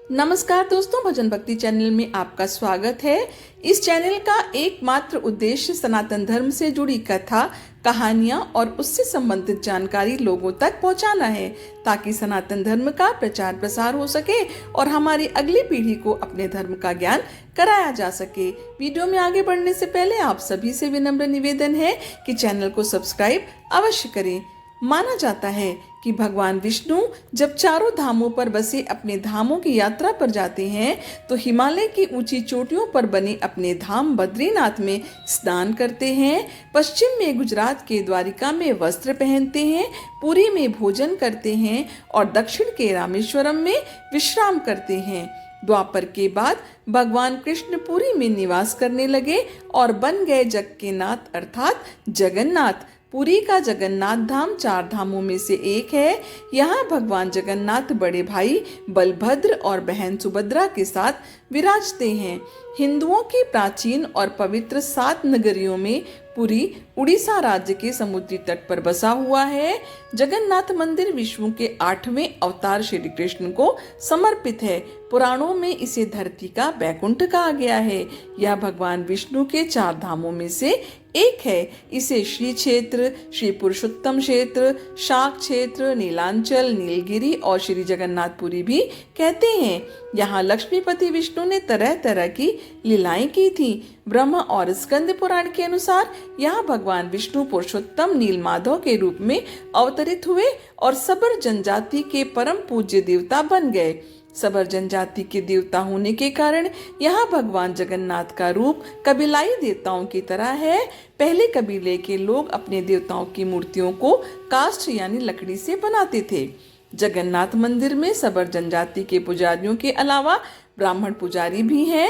नमस्कार दोस्तों, भजन भक्ति चैनल में आपका स्वागत है। इस चैनल का एकमात्र उद्देश्य सनातन धर्म से जुड़ी कथा, कहानियां और उससे संबंधित जानकारी लोगों तक पहुंचाना है, ताकि सनातन धर्म का प्रचार प्रसार हो सके और हमारी अगली पीढ़ी को अपने धर्म का ज्ञान कराया जा सके। वीडियो में आगे बढ़ने से पहले आप सभी से विनम्र निवेदन है कि चैनल को सब्सक्राइब अवश्य करें। माना जाता है कि भगवान विष्णु जब चारों धामों पर बसे अपने धामों की यात्रा पर जाते हैं तो हिमालय की ऊंची चोटियों पर बने अपने धाम बद्रीनाथ में स्नान करते हैं, पश्चिम में गुजरात के द्वारिका में वस्त्र पहनते हैं, पुरी में भोजन करते हैं और दक्षिण के रामेश्वरम में विश्राम करते हैं। द्वापर के बाद भगवान कृष्ण पुरी में निवास करने लगे और बन गए जग के नाथ अर्थात जगन्नाथ। पुरी का जगन्नाथ धाम चार धामों में से एक है। यहाँ भगवान जगन्नाथ बड़े भाई बलभद्र और बहन सुभद्रा के साथ विराजते हैं। हिंदुओं की प्राचीन और पवित्र 7 नगरियों में पुरी उड़ीसा राज्य के समुद्री तट पर बसा हुआ है। जगन्नाथ मंदिर विष्णु के 8वें अवतार श्री कृष्ण को समर्पित है। पुराणों में इसे धरती का बैकुंठ कहा गया है। यह भगवान विष्णु के 4 धामों में से एक है। इसे श्री क्षेत्र, श्री पुरुषोत्तम क्षेत्र, शाक क्षेत्र, नीलांचल, नीलगिरी और श्री जगन्नाथपुरी भी कहते हैं। यहाँ लक्ष्मीपति विष्णु ने तरह तरह की लीलाएं की थी। ब्रह्म और स्कंद पुराण के अनुसार यहाँ भगवान विष्णु पुरुषोत्तम नीलमाधव के रूप में अवतरित हुए और सबर जनजाति के परम पूज्य देवता बन गए। सबर जनजाति के देवता होने के कारण यहाँ भगवान जगन्नाथ का रूप कबीलाई देवताओं की तरह है। पहले कबीले के लोग अपने देवताओं की मूर्तियों को काष्ठ यानी लकड़ी से बनाते थे। जगन्नाथ मंदिर में सबर जनजाति के पुजारियों के अलावा ब्राह्मण पुजारी भी हैं।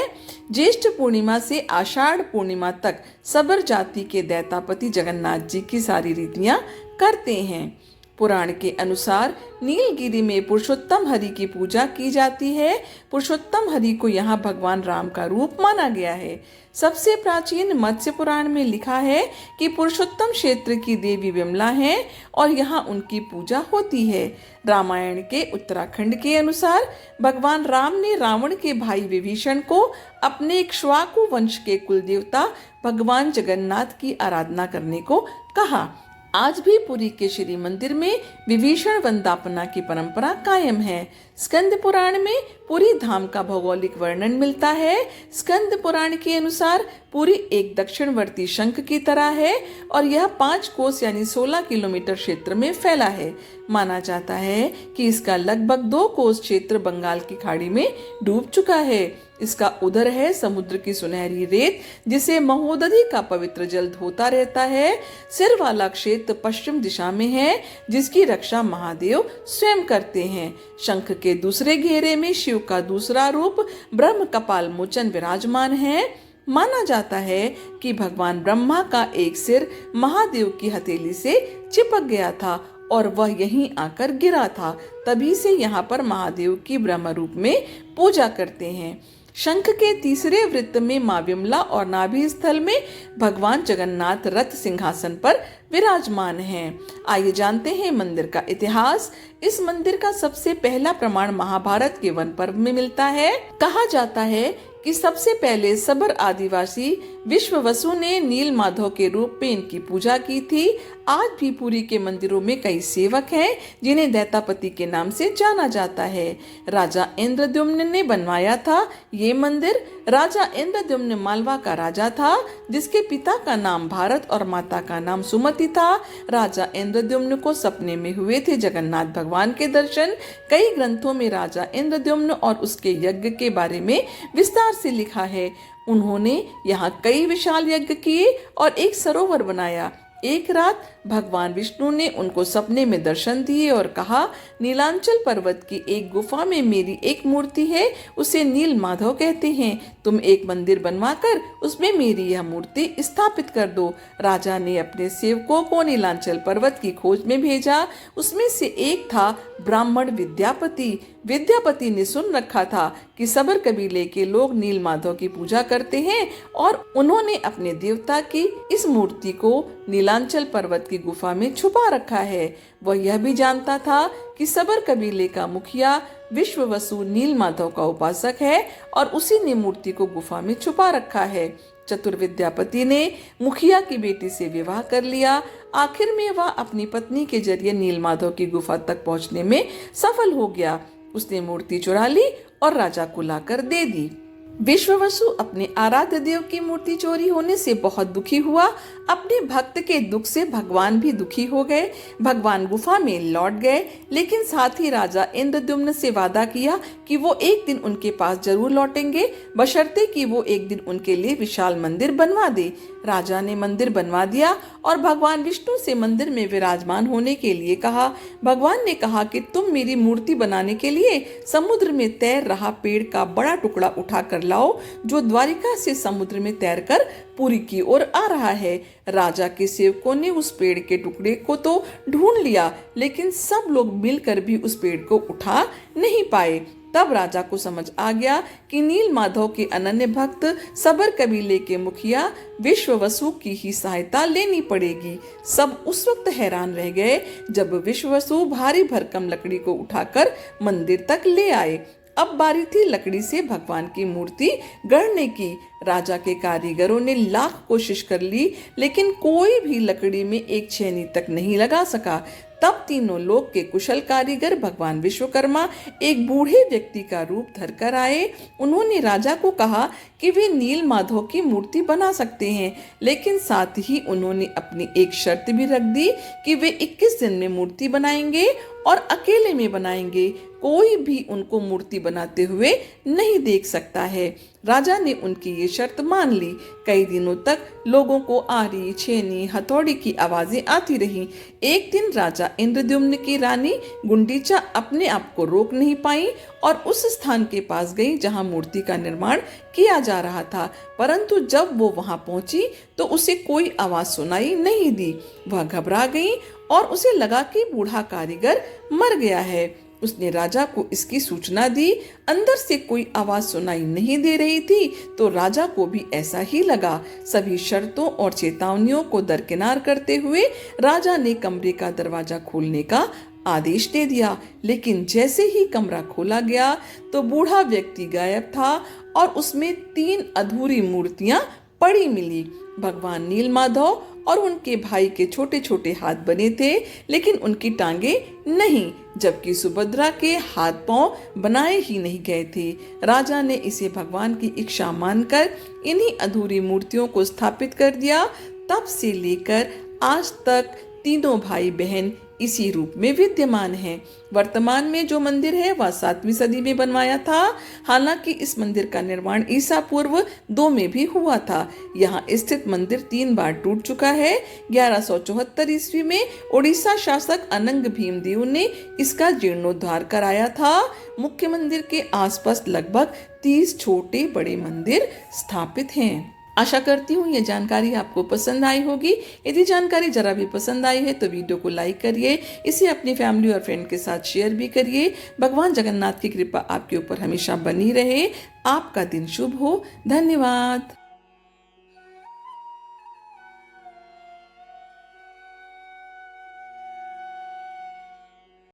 ज्येष्ठ पूर्णिमा से आषाढ़ पूर्णिमा तक सबर जाति के दैतापति जगन्नाथ जी की सारी रीतियां करते हैं। पुराण के अनुसार नीलगिरी में पुरुषोत्तम हरि की पूजा की जाती है। पुरुषोत्तम हरि को यहाँ भगवान राम का रूप माना गया है। सबसे प्राचीन मत्स्य पुराण में लिखा है कि पुरुषोत्तम क्षेत्र की देवी विमला हैं और यहाँ उनकी पूजा होती है। रामायण के उत्तराखंड के अनुसार भगवान राम ने रावण के भाई विभीषण को अपने इक्ष्वाकु वंश के कुल देवता भगवान जगन्नाथ की आराधना करने को कहा। आज भी पुरी के श्री मंदिर में विभीषण वंदापना की परंपरा कायम है। स्कंद पुराण में पुरी धाम का भौगोलिक वर्णन मिलता है। स्कंद पुराण के अनुसार पुरी एक दक्षिणवर्ती शंख की तरह है और यह 5 कोस यानी 16 किलोमीटर क्षेत्र में फैला है। माना जाता है कि इसका लगभग 2 कोस क्षेत्र बंगाल की खाड़ी में डूब चुका है। इसका उदर है समुद्र की सुनहरी रेत, जिसे महोदधि का पवित्र जल धोता रहता है। सिर वाला क्षेत्र पश्चिम दिशा में है, जिसकी रक्षा महादेव स्वयं करते हैं। शंख के दूसरे घेरे में शिव का दूसरा रूप ब्रह्म कपाल मोचन विराजमान है। माना जाता है कि भगवान ब्रह्मा का एक सिर महादेव की हथेली से चिपक गया था और वह यहीं आकर गिरा था। तभी से यहाँ पर महादेव की ब्रह्म रूप में पूजा करते हैं। शंख के तीसरे वृत्त में मां विमला और नाभि स्थल में भगवान जगन्नाथ रथ सिंहासन पर विराजमान हैं। आइए जानते हैं मंदिर का इतिहास। इस मंदिर का सबसे पहला प्रमाण महाभारत के वन पर्व में मिलता है। कहा जाता है कि सबसे पहले सबर आदिवासी विश्ववसु ने नील माधव के रूप में इनकी पूजा की थी। आज भी पुरी के मंदिरों में कई सेवक हैं जिन्हें दैतापति के नाम से जाना जाता है। राजा इंद्रद्युम्न ने बनवाया था ये मंदिर। राजा इंद्रद्युम्न मालवा का राजा था, जिसके पिता का नाम भारत और माता का नाम सुमति था। राजा इंद्रद्युम्न को सपने में हुए थे जगन्नाथ भगवान के दर्शन। कई ग्रंथों में राजा इंद्रद्युम्न और उसके यज्ञ के बारे में विस्तार से लिखा है। उन्होंने यहाँ कई विशाल यज्ञ किए और एक सरोवर बनाया। एक रात भगवान विष्णु ने उनको सपने में दर्शन दिए और कहा, नीलांचल पर्वत की एक गुफा में मेरी एक मूर्ति है, उसे नील माधव कहते हैं। तुम एक मंदिर बनवाकर उसमें मेरी यह मूर्ति स्थापित कर दो। राजा ने अपने सेवकों को नीलांचल पर्वत की खोज में भेजा। उसमें से एक था ब्राह्मण विद्यापति। विद्यापति ने सुन रखा था कि सबर कबीले के लोग नील माधव की पूजा करते हैं और उन्होंने अपने देवता की इस मूर्ति को नीला नीलांचल पर्वत की गुफा में छुपा रखा है। वह यह भी जानता था कि सबर कबीले का मुखिया विश्ववसु नीलमाधव का उपासक है और उसी ने मूर्ति को गुफा में छुपा रखा है। चतुर विद्यापति ने मुखिया की बेटी से विवाह कर लिया। आखिर में वह अपनी पत्नी के जरिए नीलमाधव की गुफा तक पहुंचने में सफल हो गया। उसने मूर्ति चुरा ली और राजा को लाकर दे दी। विश्ववसु अपने आराध्य देव की मूर्ति चोरी होने से बहुत दुखी हुआ। अपने भक्त के दुख से भगवान भी दुखी हो गए। भगवान गुफा में लौट गए, लेकिन साथ ही राजा इंद्रद्युम्न से वादा किया कि वो एक दिन उनके पास जरूर लौटेंगे, बशर्ते कि वो एक दिन उनके लिए विशाल मंदिर बनवा दे। राजा ने मंदिर बनवा दिया और भगवान विष्णु से मंदिर में विराजमान होने के लिए कहा। भगवान ने कहा कि तुम मेरी मूर्ति बनाने के लिए समुद्र में तैर रहा पेड़ का बड़ा टुकड़ा उठा कर लाओ, जो द्वारिका से समुद्र में तैरकर पुरी की ओर आ रहा है। राजा के सेवकों ने उस पेड़ के टुकड़े को तो ढूंढ लिया, लेकिन सब लोग मिलकर भी उस पेड़ को उठा नहीं पाए। तब राजा को समझ आ गया कि नीलमाधव के अनन्य भक्त सबर कबीले के मुखिया विश्ववसु की ही सहायता लेनी पड़ेगी। सब उस वक्त हैरान रह गए जब विश्ववसु भारी भरकम लकड़ी को उठाकर मंदिर तक ले आए। अब बारी थी लकड़ी से भगवान की मूर्ति गढ़ने की। राजा के कारीगरों ने लाख कोशिश कर ली, लेकिन कोई भी लकड़ी में एक छेनी तक नहीं लगा सका। तब तीनों लोक के कुशल कारीगर भगवान विश्वकर्मा एक बूढ़े व्यक्ति का रूप धरकर आए। उन्होंने राजा को कहा कि वे नीलमाधव की मूर्ति बना सकते हैं, लेकिन साथ ही उन्होंने अपनी एक शर्त भी रख दी कि वे 21 दिन में मूर्ति बनाएंगे और अकेले में बनाएंगे। कोई भी उनको मूर्ति बनाते हुए नहीं देख सकता है। राजा ने उनकी ये शर्त मान ली। कई दिनों तक लोगों को आरी, छेनी, हथौड़ी की आवाजें आती रहीं। एक दिन राजा इंद्रद्युम्न की रानी गुंडीचा अपने आप को रोक नहीं पाई और उस स्थान के पास गई जहां मूर्ति का निर्माण किया जा रहा था। परंतु जब वो वहां पहुंची तो उसे कोई आवाज सुनाई नहीं दी। वह घबरा गई और उसे लगा कि बूढ़ा कारीगर मर गया है। उसने राजा को इसकी सूचना दी। अंदर से कोई आवाज सुनाई नहीं दे रही थी, तो राजा को भी ऐसा ही लगा। सभी शर्तों और चेतावनियों को दरकिनार करते हुए राजा ने कमरे का दरवाजा खोलने का आदेश दे दिया। लेकिन जैसे ही कमरा खोला गया तो बूढ़ा व्यक्ति गायब था और उसमें 3 अधूरी मूर्तियां पड़ी मिली। भगवान नीलमाधव और उनके भाई के छोटे छोटे हाथ बने थे, लेकिन उनकी टांगे नहीं, जबकि सुभद्रा के हाथ पांव बनाए ही नहीं गए थे। राजा ने इसे भगवान की इच्छा मानकर इन्हीं अधूरी मूर्तियों को स्थापित कर दिया। तब से लेकर आज तक तीनों भाई बहन इसी रूप में विद्यमान हैं। वर्तमान में जो मंदिर है वह 7वीं सदी में बनवाया था। हालांकि इस मंदिर का निर्माण ईसा पूर्व 2 में भी हुआ था। यहाँ स्थित मंदिर 3 बार टूट चुका है। 1174 ईस्वी में उड़ीसा शासक अनंग भीमदेव ने इसका जीर्णोद्धार कराया था। मुख्य मंदिर के आसपास लगभग 30 छोटे बड़े मंदिर स्थापित हैं। आशा करती हूँ ये जानकारी आपको पसंद आई होगी। यदि जानकारी जरा भी पसंद आई है तो वीडियो को लाइक करिए, इसे अपनी फैमिली और फ्रेंड के साथ शेयर भी करिए। भगवान जगन्नाथ की कृपा आपके ऊपर हमेशा बनी रहे। आपका दिन शुभ हो। धन्यवाद।